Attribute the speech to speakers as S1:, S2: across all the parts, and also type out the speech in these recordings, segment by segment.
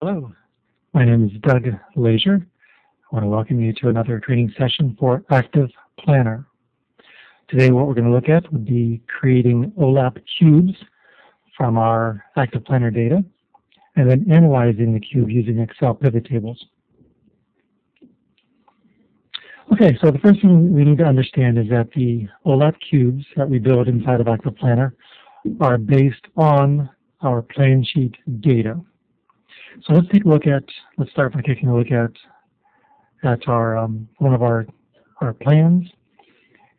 S1: Hello, my name is Doug Leasure. I want to welcome you to another training session for Active Planner. Today what we're going to look at would be creating OLAP Cubes from our Active Planner data and then analyzing the cube using Excel pivot tables. Okay, so the first thing we need to understand is that the OLAP Cubes that we build inside of Active Planner are based on our plan sheet data. So let's start by taking a look at our one of our plans,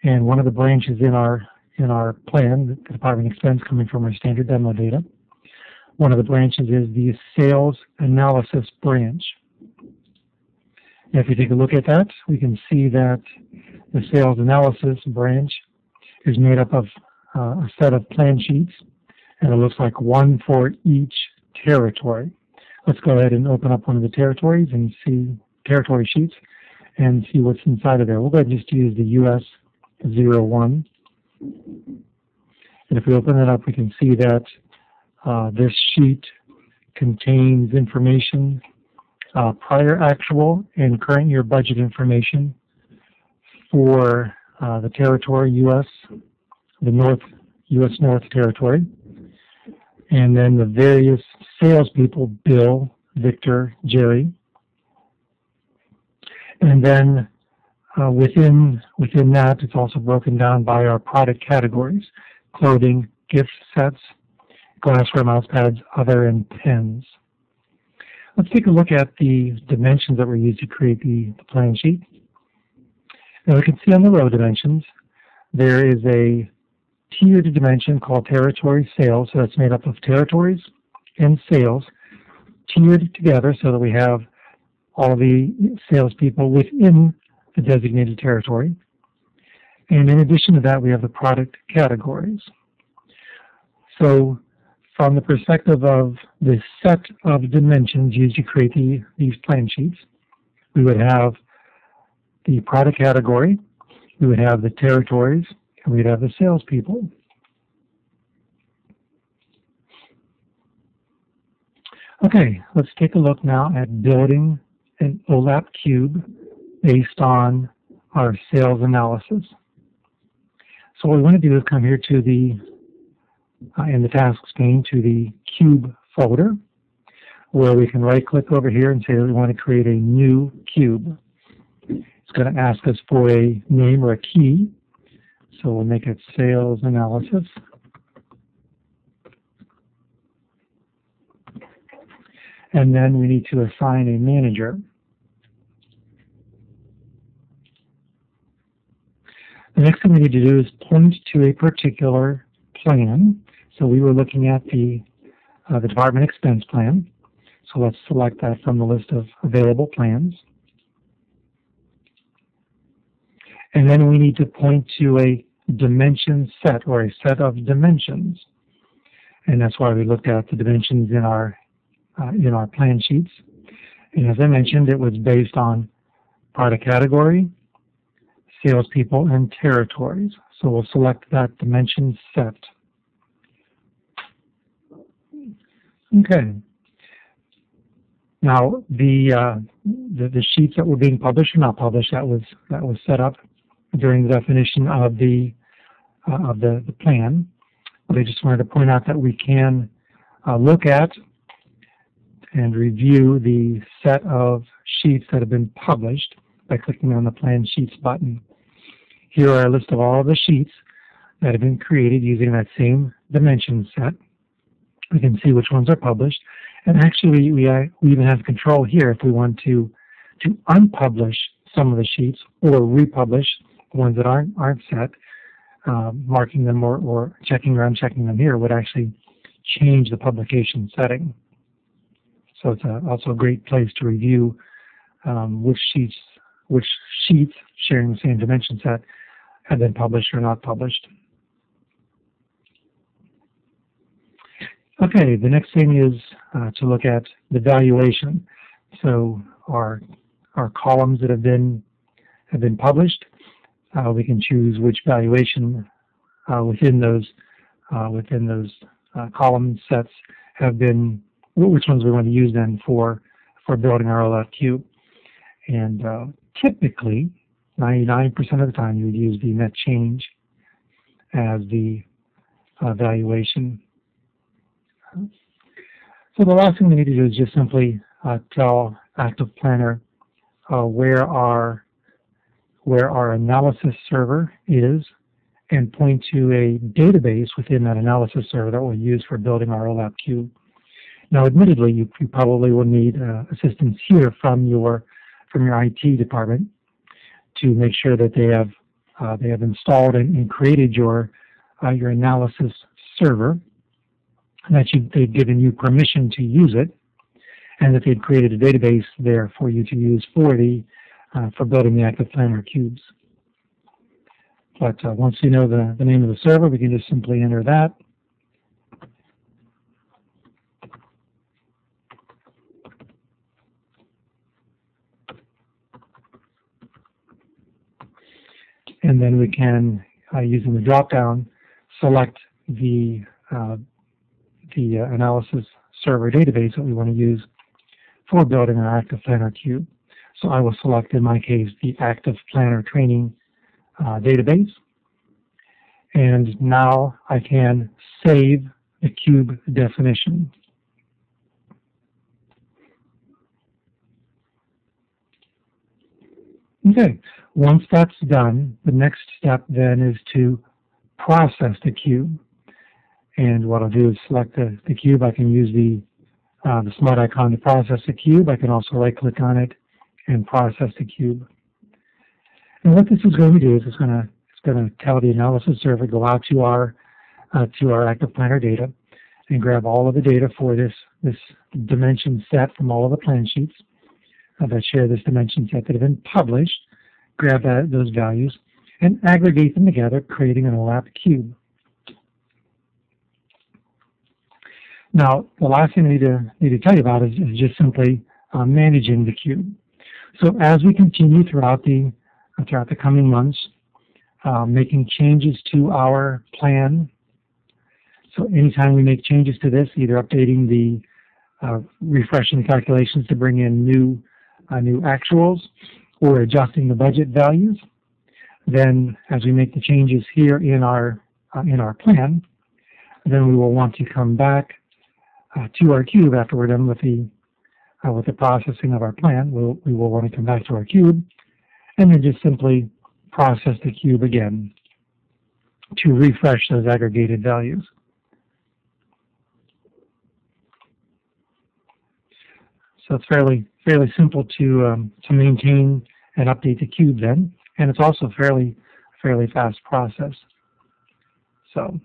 S1: and one of the branches in our plan, the department expense coming from our standard demo data. One of the branches is the sales analysis branch. And if you take a look at that, we can see that the sales analysis branch is made up of a set of plan sheets, and it looks like one for each territory. Let's go ahead and open up one of the territories and see territory sheets and see what's inside of there. We'll go ahead and just use the US 01. And if we open it up, we can see that this sheet contains information, prior actual and current year budget information for the territory US, the US North territory. And then the various salespeople, Bill, Victor, Jerry. And then within that, it's also broken down by our product categories: clothing, gift sets, glassware, mouse pads, other, and pens. Let's take a look at the dimensions that were used to create the plan sheet. Now we can see on the row dimensions, there is a tiered dimension called territory sales. So that's made up of territories and sales tiered together so that we have all the salespeople within the designated territory. And in addition to that, we have the product categories. So from the perspective of the set of dimensions used to create these plan sheets, we would have the product category, we would have the territories, and we'd have the salespeople. Okay, let's take a look now at building an OLAP cube based on our sales analysis. So what we want to do is come here to the, in the tasks pane, to the cube folder, where we can right-click over here and say that we want to create a new cube. It's going to ask us for a name or a key. So we'll make it sales analysis. And then we need to assign a manager. The next thing we need to do is point to a particular plan. So we were looking at the department expense plan. So let's select that from the list of available plans. And then we need to point to a dimension set, or a set of dimensions. And that's why we looked at the dimensions in our plan sheets. And as I mentioned, it was based on product category, salespeople, and territories. So we'll select that dimension set. Okay. Now the sheets that were being published or not published, that was set up during the definition of the plan. But I just wanted to point out that we can look at and review the set of sheets that have been published by clicking on the Plan Sheets button. Here are a list of all of the sheets that have been created using that same dimension set. We can see which ones are published, and actually we even have control here if we want to unpublish some of the sheets or republish ones that aren't set. Marking them or checking or unchecking them here would actually change the publication setting. So it's also a great place to review which sheets sharing the same dimension set have been published or not published. Okay, the next thing is to look at the valuation. So our columns that have been published, we can choose which valuation within those column sets have been which ones we want to use then for building our OLAP cube. And typically, 99% of the time, you would use the net change as the valuation. So the last thing we need to do is just simply tell Active Planner where our analysis server is, and point to a database within that analysis server that we'll use for building our OLAP cube. Now, admittedly, you probably will need assistance here from your IT department to make sure that they have installed and created your analysis server, and that they've given you permission to use it, and that they've created a database there for you to use for building the Active Planner cubes. But once you know the name of the server, we can just simply enter that. And then we can, using the drop-down, select the analysis server database that we want to use for building our Active Planner cube. So I will select, in my case, the Active Planner Training database. And now I can save the cube definition. Okay, once that's done, the next step then is to process the cube. And what I'll do is select the cube. I can use the smart icon to process the cube. I can also right-click on it and process the cube. And what this is going to do is it's going to tell the analysis server go out to our Active Planner data and grab all of the data for this dimension set from all of the plan sheets that share this dimension set that have been published, grab those values, and aggregate them together, creating an OLAP cube. Now, the last thing I need to tell you about is just simply managing the cube. So as we continue throughout the coming months, making changes to our plan. So anytime we make changes to this, either updating refreshing the calculations to bring in new actuals, or adjusting the budget values, then as we make the changes here in our plan, then we will want to come back to our cube after we're done with the processing of our plan. We will want to come back to our cube and then just simply process the cube again to refresh those aggregated values. So it's fairly simple to maintain and update the cube then, and it's also fairly fast process. So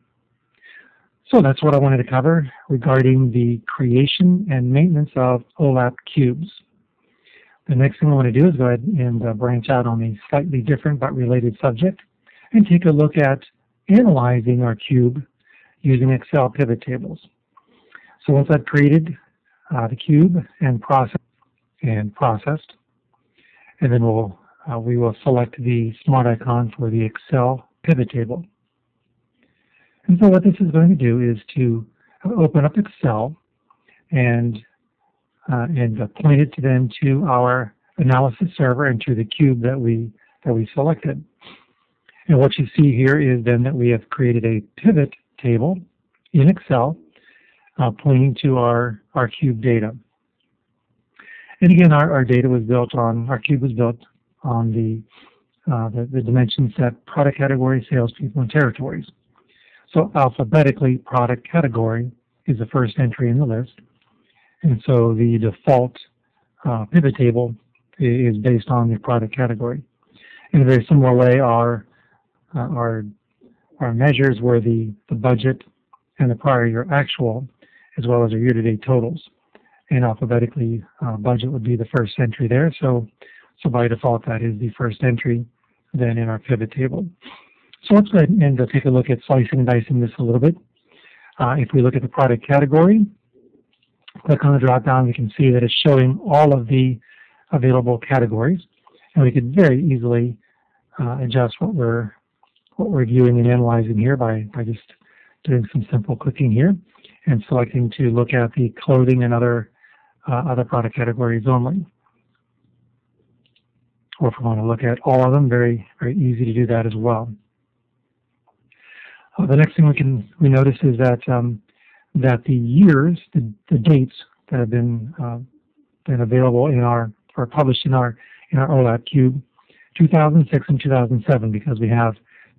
S1: that's what I wanted to cover regarding the creation and maintenance of OLAP cubes. The next thing I want to do is go ahead and branch out on a slightly different but related subject and take a look at analyzing our cube using Excel pivot tables. So once I've created the cube and processed, and then we will select the smart icon for the Excel pivot table. And so what this is going to do is to open up Excel and point it then to our analysis server and to the cube that we selected. And what you see here is then that we have created a pivot table in Excel pointing to our cube data. And again, our data was built on, our cube was built on the dimension set product category, salespeople, and territories. So alphabetically, product category is the first entry in the list. And so the default pivot table is based on the product category. In a very similar way, our measures were the budget and the prior year actual, as well as our year-to-date totals. And alphabetically, budget would be the first entry there. So by default, that is the first entry then in our pivot table. So let's go ahead and take a look at slicing and dicing this a little bit. If we look at the product category, click on the drop-down, we can see that it's showing all of the available categories. And we could very easily adjust what we're viewing and analyzing here by just doing some simple clicking here. and selecting to look at the clothing and other product categories only. Or if we want to look at all of them, very easy to do that as well. The next thing we notice is that that the years, the dates that have been available or published in our OLAP Cube, 2006 and 2007, because we have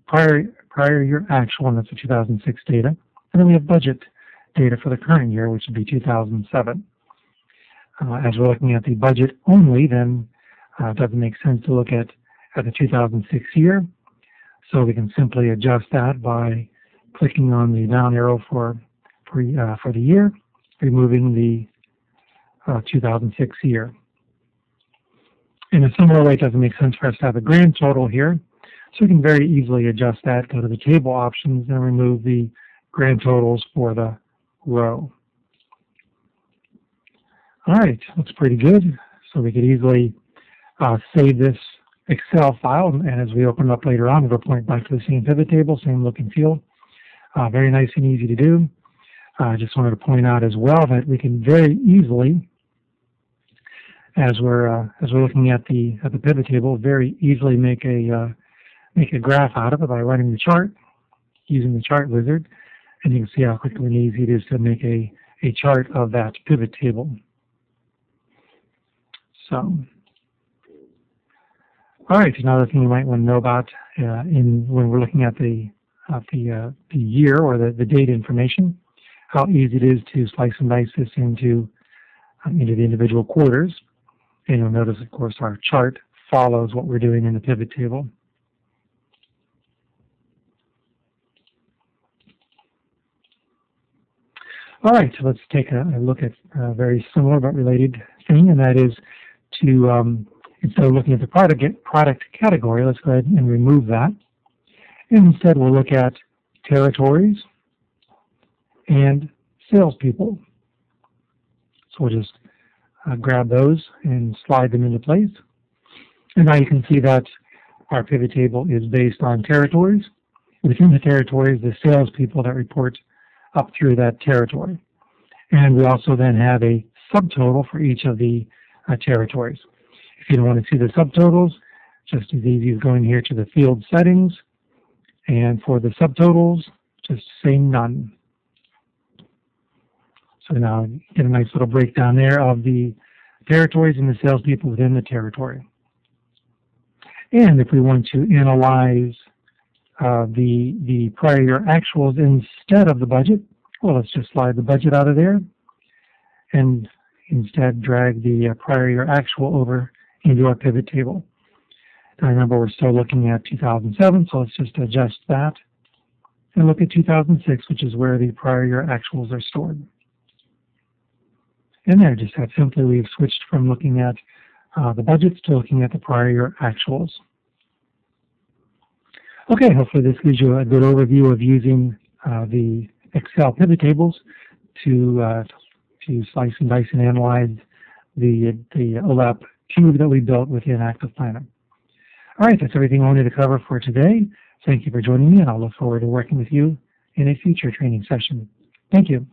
S1: prior year actual, and that's the 2006 data, and then we have budget data for the current year, which would be 2007. As we're looking at the budget only, then it doesn't make sense to look at the 2006 year, so we can simply adjust that by clicking on the down arrow for the year, removing the 2006 year. In a similar way, it doesn't make sense for us to have a grand total here, so we can very easily adjust that, go to the table options, and remove the grand totals for the row. All right, looks pretty good. So we could easily save this Excel file, and as we open it up later on, it'll point back to the same pivot table, same look and feel. Very nice and easy to do. I just wanted to point out as well that we can very easily, as we're looking at the pivot table, very easily make a graph out of it by running the chart using the chart wizard, and you can see how quickly and easy it is to make a chart of that pivot table. So, all right, another thing you might want to know about when we're looking at the year or the date information, how easy it is to slice and dice this into the individual quarters. And you'll notice, of course, our chart follows what we're doing in the pivot table. All right, so let's take a look at a very similar but related thing, and that is to, instead of looking at the product category, let's go ahead and remove that. And instead we'll look at territories and salespeople. So we'll just grab those and slide them into place. And now you can see that our pivot table is based on territories. Within the territories, the salespeople that report up through that territory. And we also then have a subtotal for each of the territories. If you don't want to see the subtotals, just as easy as going here to the field settings, and for the subtotals, just say none. So now you get a nice little breakdown there of the territories and the salespeople within the territory. And if we want to analyze the prior year actuals instead of the budget, well, let's just slide the budget out of there and instead drag the prior year actual over into our pivot table. Now remember, we're still looking at 2007, so let's just adjust that and look at 2006, which is where the prior year actuals are stored. And there, just that simply, we've switched from looking at the budgets to looking at the prior year actuals. Okay, hopefully this gives you a good overview of using the Excel pivot tables to slice and dice and analyze the OLAP Cube that we built within Active Planner. All right, that's everything I wanted to cover for today. Thank you for joining me, and I'll look forward to working with you in a future training session. Thank you.